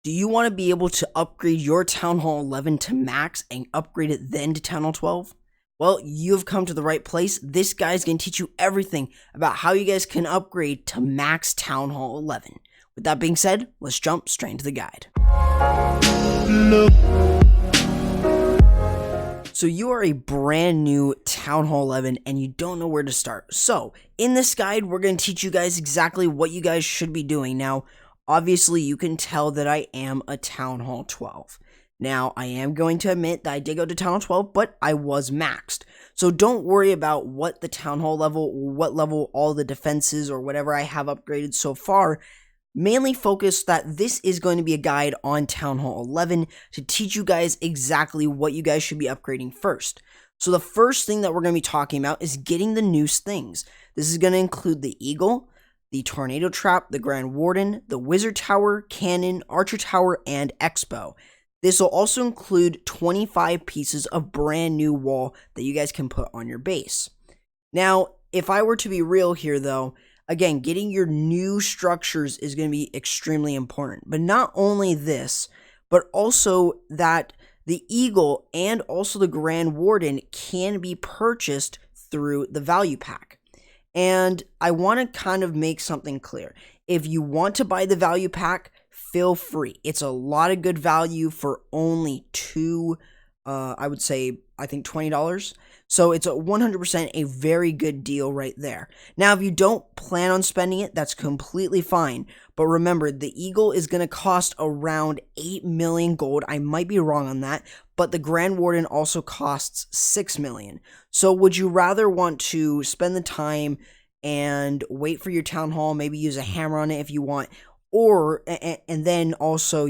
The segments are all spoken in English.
Do you want to be able to upgrade your Town Hall 11 to max and upgrade it then to Town Hall 12? Well, you've come to the right place. This guy's going to teach you everything about how you guys can upgrade to max Town Hall 11. With that being said, let's jump straight into the guide. So you are a brand new Town Hall 11 and you don't know where to start. So in this guide, we're going to teach you guys exactly what you guys should be doing. Now, obviously you can tell that I am a Town Hall 12. Now, I am going to admit that I did go to Town Hall 12, but I was maxed. So don't worry about what the Town Hall level, what level all the defenses or whatever I have upgraded so far. Mainly focus that this is going to be a guide on Town Hall 11 to teach you guys exactly what you guys should be upgrading first. So the first thing that we're going to be talking about is getting the new things. This is going to include the Eagle, the Tornado Trap, the Grand Warden, the Wizard Tower, Cannon, Archer Tower, and Expo. This will also include 25 pieces of brand new wall that you guys can put on your base. Now, if I were to be real here though, again, getting your new structures is going to be extremely important. But not only this, but also that the Eagle and also the Grand Warden can be purchased through the value pack. And I want to kind of make something clear. If you want to buy the value pack, feel free. It's a lot of good value for only I think $20. So it's 100% a very good deal right there. Now, if you don't plan on spending it, that's completely fine. But remember, the Eagle is going to cost around 8 million gold. I might be wrong on that, but the Grand Warden also costs 6 million. So would you rather want to spend the time and wait for your Town Hall, maybe use a hammer on it if you want, or and then also,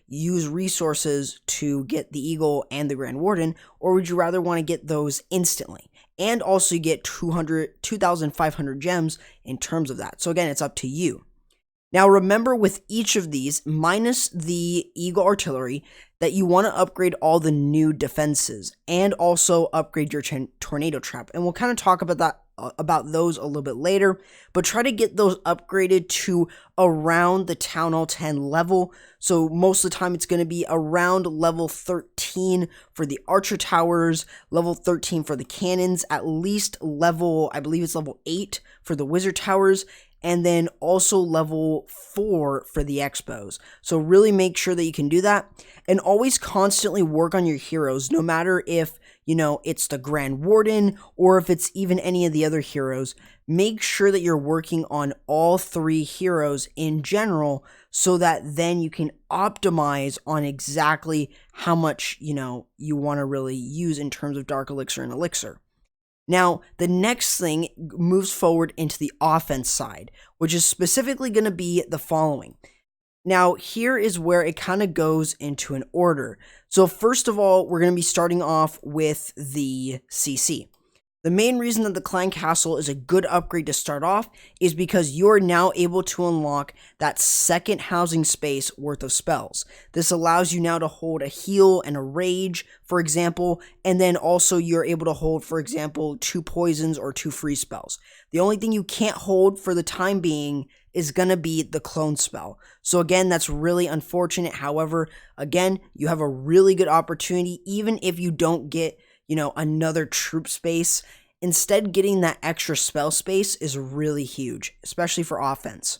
use resources to get the Eagle and the Grand Warden, or would you rather want to get those instantly? And also you get 2,500 gems in terms of that. So again, it's up to you. Now remember, with each of these, minus the Eagle Artillery, that you want to upgrade all the new defenses and also upgrade your Tornado Trap. And we'll kind of talk about those a little bit later, but try to get those upgraded to around the Town Hall 10 level. So most of the time it's going to be around level 13 for the Archer Towers, level 13 for the Cannons, at least level, I believe it's level 8 for the Wizard Towers, and then also level 4 for the Expos. So really make sure that you can do that, and always constantly work on your heroes, no matter if it's the Grand Warden or if it's even any of the other heroes. Make sure that you're working on all 3 heroes in general, so that then you can optimize on exactly how much, you want to really use in terms of Dark Elixir and Elixir. Now, the next thing moves forward into the offense side, which is specifically going to be the following. Now, here is where it kind of goes into an order. So first of all, we're going to be starting off with the CC. The main reason that the Clan Castle is a good upgrade to start off is because you are now able to unlock that second housing space worth of spells. This allows you now to hold a heal and a rage, for example, and then also you're able to hold, for example, 2 poisons or 2 free spells. The only thing you can't hold for the time being is going to be the clone spell. So again, that's really unfortunate. However, again, you have a really good opportunity, even if you don't get another troop space. Instead, getting that extra spell space is really huge, especially for offense.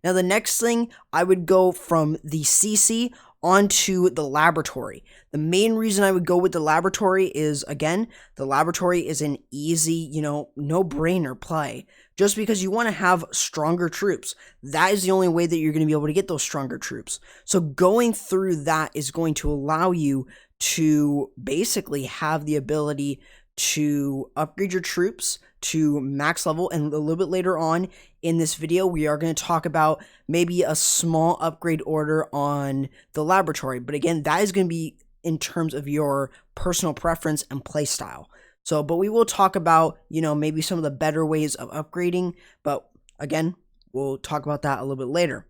Now, the next thing, I would go from the CC onto the laboratory. The main reason I would go with the laboratory is, again, the laboratory is an easy, no-brainer play. Just because you want to have stronger troops. That is the only way that you're going to be able to get those stronger troops. So going through that is going to allow you to basically have the ability to upgrade your troops to max level. And a little bit later on in this video, we are going to talk about maybe a small upgrade order on the laboratory. But again, that is going to be in terms of your personal preference and play style. So, but we will talk about, maybe some of the better ways of upgrading. But again, we'll talk about that a little bit later.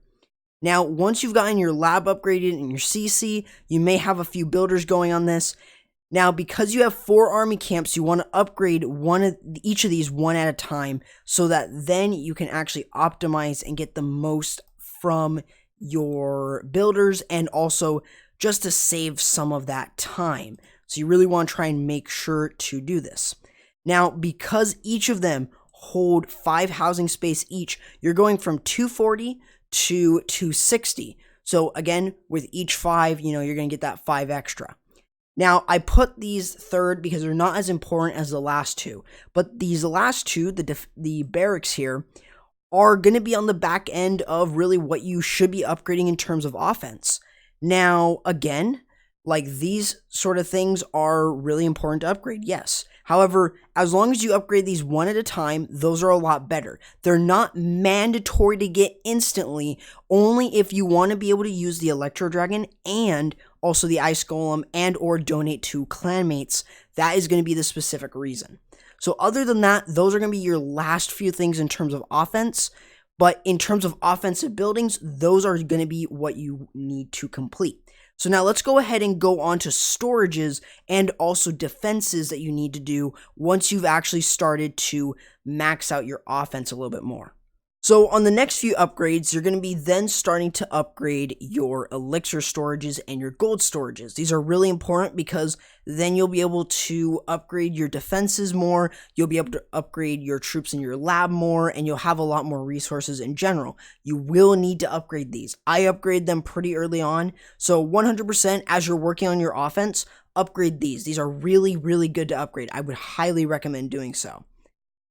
Now, once you've gotten your lab upgraded and your CC, you may have a few builders going on this. Now, because you have 4 army camps, you want to upgrade each of these one at a time, so that then you can actually optimize and get the most from your builders and also just to save some of that time. So you really want to try and make sure to do this. Now, because each of them hold 5 housing space each, you're going from 240 to 260. So again, with each 5, you're going to get that 5 extra. Now, I put these third because they're not as important as the last two, but these last two, the barracks here, are going to be on the back end of really what you should be upgrading in terms of offense. Now, again, like these sort of things are really important to upgrade, yes. However, as long as you upgrade these one at a time, those are a lot better. They're not mandatory to get instantly, only if you want to be able to use the Electro Dragon and also the Ice Golem and or donate to clanmates. That is going to be the specific reason. So other than that, those are going to be your last few things in terms of offense. But in terms of offensive buildings, those are going to be what you need to complete. So now let's go ahead and go on to storages and also defenses that you need to do once you've actually started to max out your offense a little bit more. So on the next few upgrades, you're going to be then starting to upgrade your elixir storages and your gold storages. These are really important because then you'll be able to upgrade your defenses more, you'll be able to upgrade your troops in your lab more, and you'll have a lot more resources in general. You will need to upgrade these. I upgrade them pretty early on, so 100% as you're working on your offense, upgrade these. These are really, really good to upgrade. I would highly recommend doing so.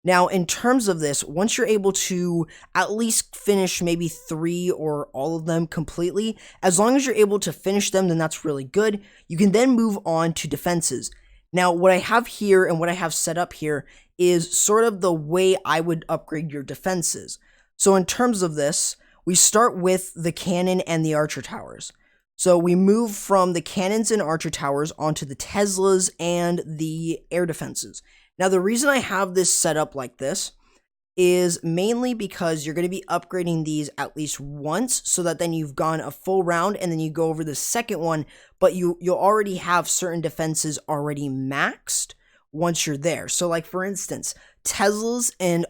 Now, in terms of this, once you're able to at least finish maybe 3 or all of them completely, as long as you're able to finish them, then that's really good. You can then move on to defenses. Now, what I have here and what I have set up here is sort of the way I would upgrade your defenses. So in terms of this, we start with the cannon and the archer towers. So we move from the cannons and archer towers onto the Teslas and the air defenses. Now, the reason I have this set up like this is mainly because you're going to be upgrading these at least once so that then you've gone a full round and then you go over the second one, but you'll already have certain defenses already maxed once you're there. So like for instance, Teslas and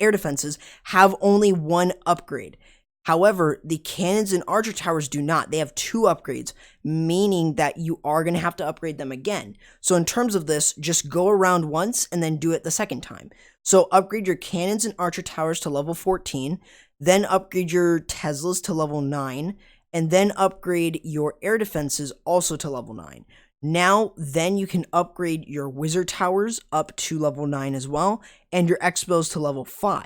air defenses have only 1 upgrade. However, the cannons and archer towers do not. They have 2 upgrades, meaning that you are going to have to upgrade them again. So in terms of this, just go around once and then do it the second time. So upgrade your cannons and archer towers to level 14, then upgrade your Teslas to level 9, and then upgrade your air defenses also to level 9. Now, then you can upgrade your wizard towers up to level 9 as well, and your expos to level 5.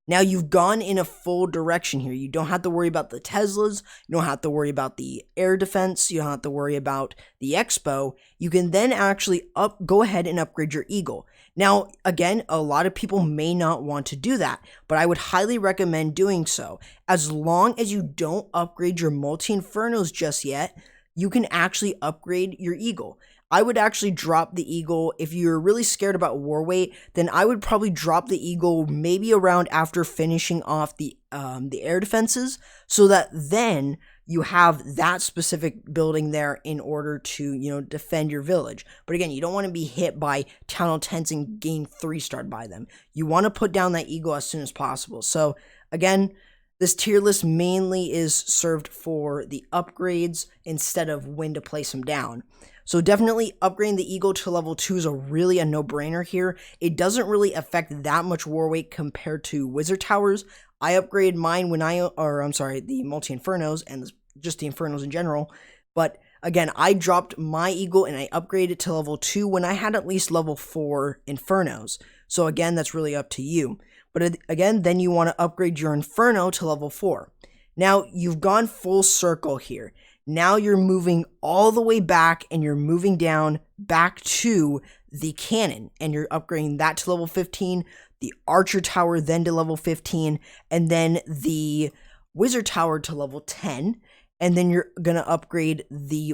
Now you've gone in a full direction here. You don't have to worry about the Teslas. You don't have to worry about the air defense. You don't have to worry about the expo. You can then actually go ahead and upgrade your eagle. Now, again, a lot of people may not want to do that, but I would highly recommend doing so. As long as you don't upgrade your multi-infernos just yet, you can actually upgrade your eagle. I would actually drop the eagle. If you're really scared about war weight, then I would probably drop the eagle maybe around after finishing off the air defenses, so that then you have that specific building there in order to defend your village. But again, you don't want to be hit by Town Hall 10s and gain 3-starred by them. You want to put down that eagle as soon as possible. So again, this tier list mainly is served for the upgrades instead of when to place them down. So definitely upgrading the eagle to level 2 is really a no-brainer here. It doesn't really affect that much war weight compared to wizard towers. I upgraded mine the multi-infernos and just the infernos in general. But again, I dropped my eagle and I upgraded it to level 2 when I had at least level 4 infernos. So again, that's really up to you. But again, then you want to upgrade your inferno to level 4. Now, you've gone full circle here. Now you're moving all the way back and you're moving down back to the cannon and you're upgrading that to level 15, the archer tower then to level 15, and then the wizard tower to level 10, and then you're going to upgrade the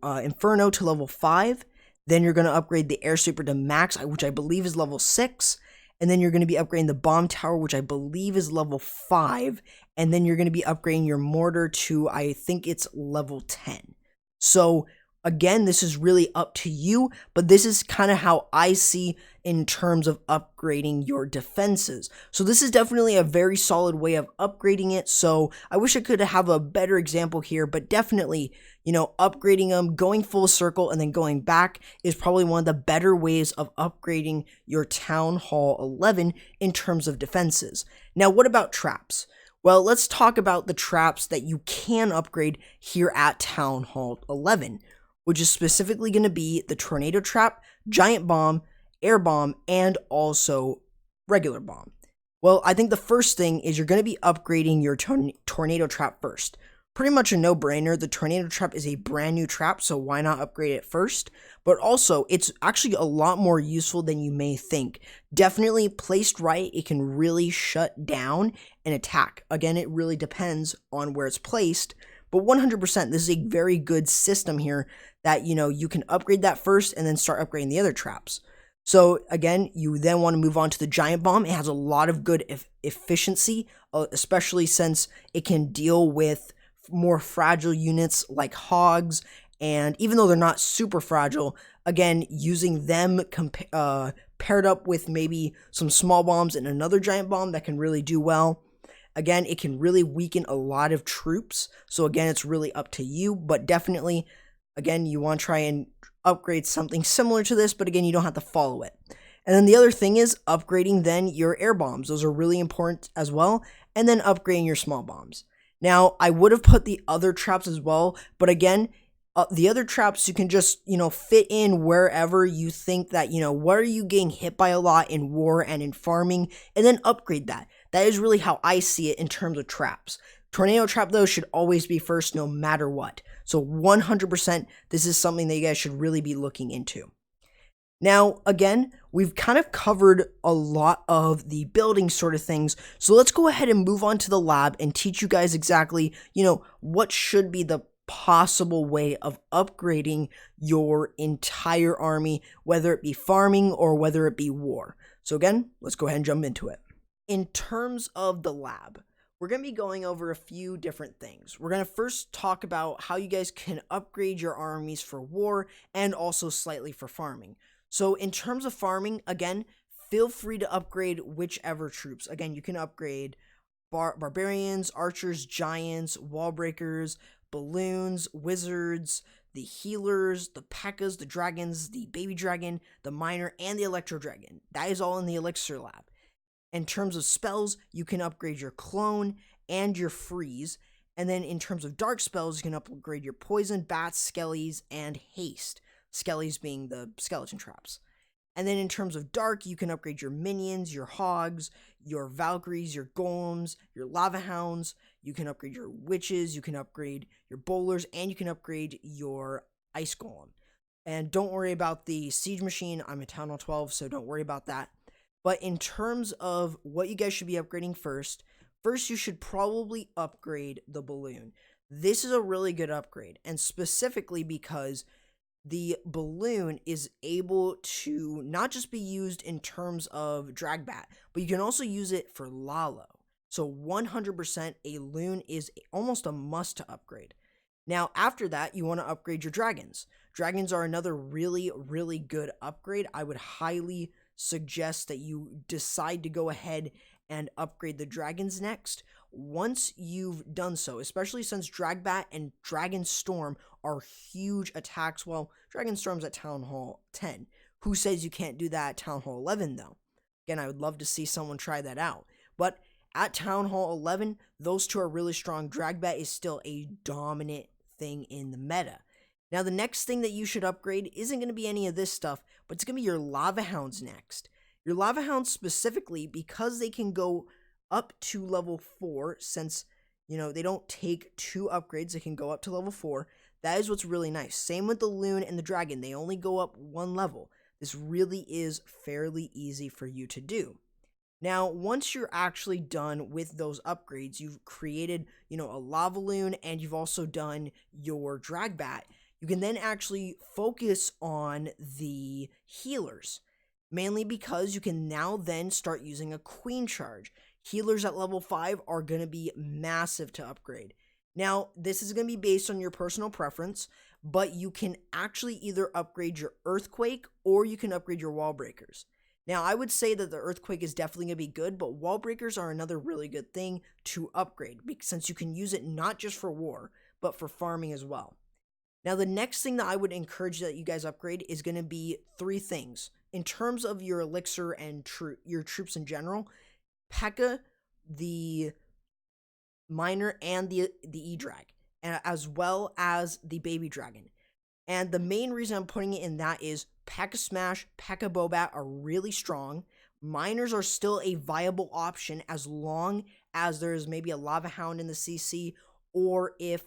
inferno to level 5, then you're going to upgrade the air super to max, which I believe is level 6, and then you're going to be upgrading the bomb tower, which I believe is level 5, and then you're going to be upgrading your mortar to, I think it's level 10. So Again, this is really up to you, but this is kind of how I see in terms of upgrading your defenses. So this is definitely a very solid way of upgrading it. So I wish I could have a better example here, but definitely, upgrading them, going full circle, and then going back is probably one of the better ways of upgrading your Town Hall 11 in terms of defenses. Now, what about traps? Well, let's talk about the traps that you can upgrade here at Town Hall 11, which is specifically going to be the Tornado Trap, Giant Bomb, Air Bomb, and also Regular Bomb. Well, I think the first thing is you're going to be upgrading your Tornado Trap first. Pretty much a no-brainer. The Tornado Trap is a brand new trap, so why not upgrade it first? But also, it's actually a lot more useful than you may think. Definitely placed right, it can really shut down an attack. Again, it really depends on where it's placed, but 100%, this is a very good system here that, you can upgrade that first and then start upgrading the other traps. So again, you then want to move on to the Giant Bomb. It has a lot of good efficiency, especially since it can deal with more fragile units like hogs, and even though they're not super fragile, again, using them paired up with maybe some small bombs and another giant bomb that can really do well. Again, it can really weaken a lot of troops, so again, it's really up to you, but definitely, again, you want to try and upgrade something similar to this, but again, you don't have to follow it. And then the other thing is upgrading then your air bombs. Those are really important as well, and then upgrading your small bombs. Now, I would have put the other traps as well, but again, the other traps you can just, fit in wherever you think that, what are you getting hit by a lot in war and in farming, and then upgrade that. That is really how I see it in terms of traps. Tornado Trap, though, should always be first no matter what. So 100%, this is something that you guys should really be looking into. Now, again, we've kind of covered a lot of the building sort of things, so let's go ahead and move on to the lab and teach you guys exactly, what should be the possible way of upgrading your entire army, whether it be farming or whether it be war. So again, let's go ahead and jump into it. In terms of the lab, we're going to be going over a few different things. We're going to first talk about how you guys can upgrade your armies for war and also slightly for farming. So in terms of farming, again, feel free to upgrade whichever troops. Again, you can upgrade barbarians, archers, giants, wall breakers, balloons, wizards, the healers, the P.E.K.K.A.s, the dragons, the baby dragon, the miner, and the electro dragon. That is all in the elixir lab. In terms of spells, you can upgrade your clone and your freeze. And then in terms of dark spells, you can upgrade your poison, bats, skellies, and haste. Skellies being the skeleton traps. And then in terms of dark, you can upgrade your minions, your hogs, your valkyries, your golems, your lava hounds. You can upgrade your witches, you can upgrade your bowlers, and you can upgrade your ice golem. And don't worry about the siege machine. I'm a Town Hall 12, so don't worry about that. But in terms of what you guys should be upgrading first you should probably upgrade the balloon. This is a really good upgrade, and specifically because the balloon is able to not just be used in terms of drag bat, but you can also use it for Lalo. So 100% a loon is almost a must to upgrade. Now, after that, you want to upgrade your dragons. Dragons are another really, really good upgrade. I would highly suggest that you decide to go ahead and upgrade the dragons next. Once you've done so, especially since Dragbat and Dragon Storm are huge attacks. Well, Dragon Storm's at Town Hall 10. Who says you can't do that at Town Hall 11, though? Again, I would love to see someone try that out. But at Town Hall 11, those two are really strong. Dragbat is still a dominant thing in the meta. Now, the next thing that you should upgrade isn't going to be any of this stuff, but it's going to be your Lava Hounds next. Your Lava Hounds specifically, because they can go up to level 4, since, they don't take 2 upgrades, they can go up to level 4. That is what's really nice. Same with the Loon and the Dragon. They only go up 1 level. This really is fairly easy for you to do. Now, once you're actually done with those upgrades, you've created, a Lava Loon, and you've also done your Dragbat, you can then actually focus on the healers. Mainly because you can now then start using a Queen Charge. Healers at level 5 are going to be massive to upgrade. Now, this is going to be based on your personal preference, but you can actually either upgrade your Earthquake or you can upgrade your Wall Breakers. Now, I would say that the Earthquake is definitely going to be good, but Wall Breakers are another really good thing to upgrade since you can use it not just for war, but for farming as well. Now, the next thing that I would encourage that you guys upgrade is going to be three things. In terms of your elixir and your troops in general, P.E.K.K.A, the Miner, and the E-Drag, and as well as the Baby Dragon. And the main reason I'm putting it in that is P.E.K.K.A Smash, P.E.K.K.A Bobat are really strong. Miners are still a viable option as long as there's maybe a Lava Hound in the CC, or if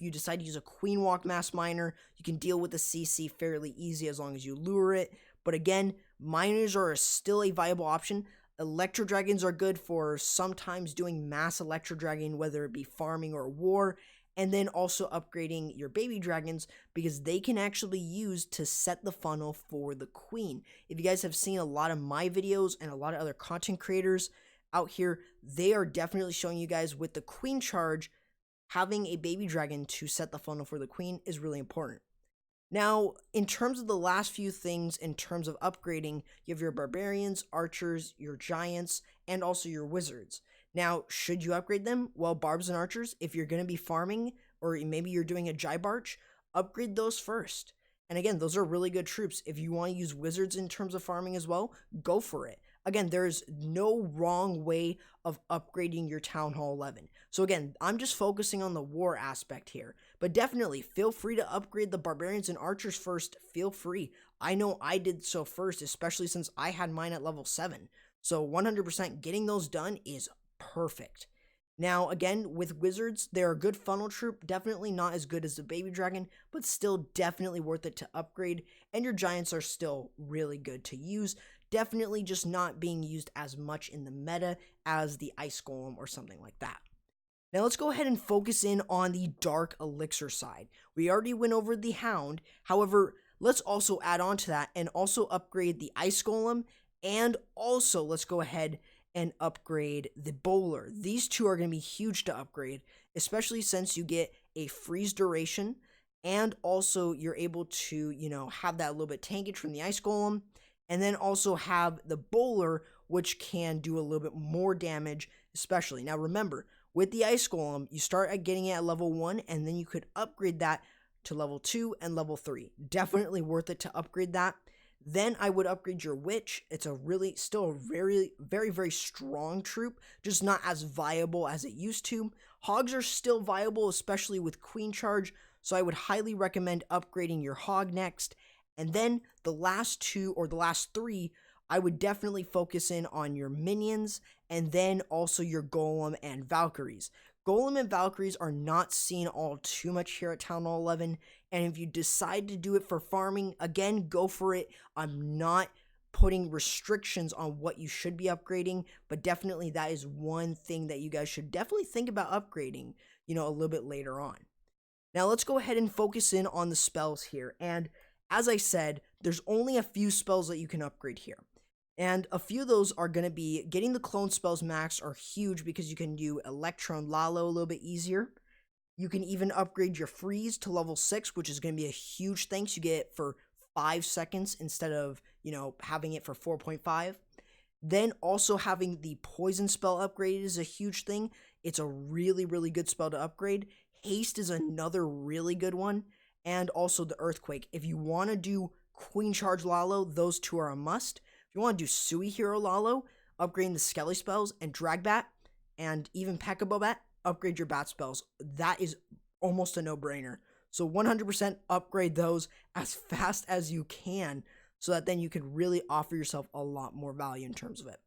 you decide to use a Queen Walk Mass Miner, you can deal with the CC fairly easy as long as you lure it. But again, miners are still a viable option. Electro Dragons are good for sometimes doing mass Electro Dragon, whether it be farming or war, and then also upgrading your Baby Dragons because they can actually be used to set the funnel for the Queen. If you guys have seen a lot of my videos and a lot of other content creators out here, they are definitely showing you guys with the Queen charge, having a Baby Dragon to set the funnel for the Queen is really important. Now, in terms of the last few things, in terms of upgrading, you have your Barbarians, Archers, your Giants, and also your Wizards. Now, should you upgrade them? Well, Barbs and Archers, if you're going to be farming, or maybe you're doing a Jibarch, upgrade those first. And again, those are really good troops. If you want to use Wizards in terms of farming as well, go for it. Again, there's no wrong way of upgrading your Town Hall 11. So again, I'm just focusing on the war aspect here. But definitely, feel free to upgrade the Barbarians and Archers first. Feel free. I know I did so first, especially since I had mine at level 7. So 100% getting those done is perfect. Now, again, with Wizards, they're a good funnel troop, definitely not as good as the Baby Dragon, but still definitely worth it to upgrade, and your Giants are still really good to use, definitely just not being used as much in the meta as the Ice Golem or something like that. Now let's go ahead and focus in on the Dark Elixir side. We already went over the Hound, however, let's also add on to that and also upgrade the Ice Golem, and also let's go ahead and upgrade the Bowler. These two are going to be huge to upgrade, especially since you get a freeze duration, and also you're able to, have that little bit tankage from the Ice Golem, and then also have the Bowler, which can do a little bit more damage, especially. Now remember, with the Ice Golem, you start at getting it at level 1, and then you could upgrade that to level 2 and level 3. Definitely worth it to upgrade that. Then I would upgrade your Witch. It's still a very, very, very strong troop, just not as viable as it used to. Hogs are still viable, especially with Queen Charge, so I would highly recommend upgrading your Hog next. And then the last two, or the last three, I would definitely focus in on your Minions, and then also your Golem and Valkyries. Golem and Valkyries are not seen all too much here at Town Hall 11, and if you decide to do it for farming, again, go for it. I'm not putting restrictions on what you should be upgrading, but definitely that is one thing that you guys should definitely think about upgrading, a little bit later on. Now let's go ahead and focus in on the spells here, and as I said, there's only a few spells that you can upgrade here. And a few of those are going to be getting the clone spells max are huge because you can do Electron Lalo a little bit easier. You can even upgrade your freeze to level 6, which is going to be a huge thanks. You get it for 5 seconds instead of, having it for 4.5. Then also having the poison spell upgrade is a huge thing. It's a really, really good spell to upgrade. Haste is another really good one. And also the Earthquake. If you want to do Queen Charge Lalo, those two are a must. If you want to do Sui Hero Lalo, upgrading the Skelly spells, and Dragbat, and even P.E.K.K.A Bobat, upgrade your bat spells. That is almost a no-brainer. So 100% upgrade those as fast as you can, so that then you can really offer yourself a lot more value in terms of it.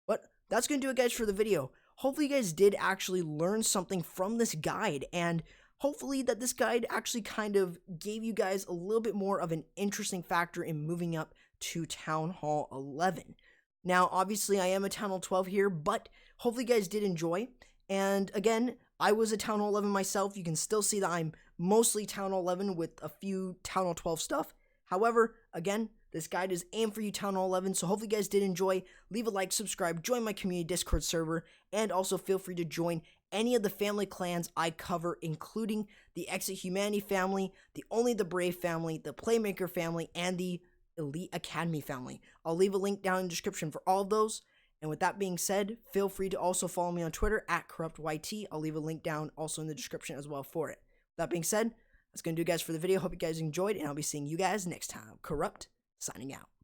But that's going to do it, guys, for the video. Hopefully you guys did actually learn something from this guide, and hopefully that this guide actually kind of gave you guys a little bit more of an interesting factor in moving up to Town Hall 11. Now, obviously, I am a Town Hall 12 here, but hopefully you guys did enjoy. And again, I was a Town Hall 11 myself. You can still see that I'm mostly Town Hall 11 with a few Town Hall 12 stuff. However, again, this guide is aimed for you Town Hall 11, so hopefully you guys did enjoy. Leave a like, subscribe, join my community Discord server, and also feel free to join any of the family clans I cover, including the Exit Humanity family, the Only the Brave family, the Playmaker family, and the Elite Academy family. I'll leave a link down in the description for all of those. And with that being said, feel free to also follow me on Twitter at CorruptYT. I'll leave a link down also in the description as well for it. With that being said, that's going to do, guys, for the video. Hope you guys enjoyed, and I'll be seeing you guys next time. Corrupt, signing out.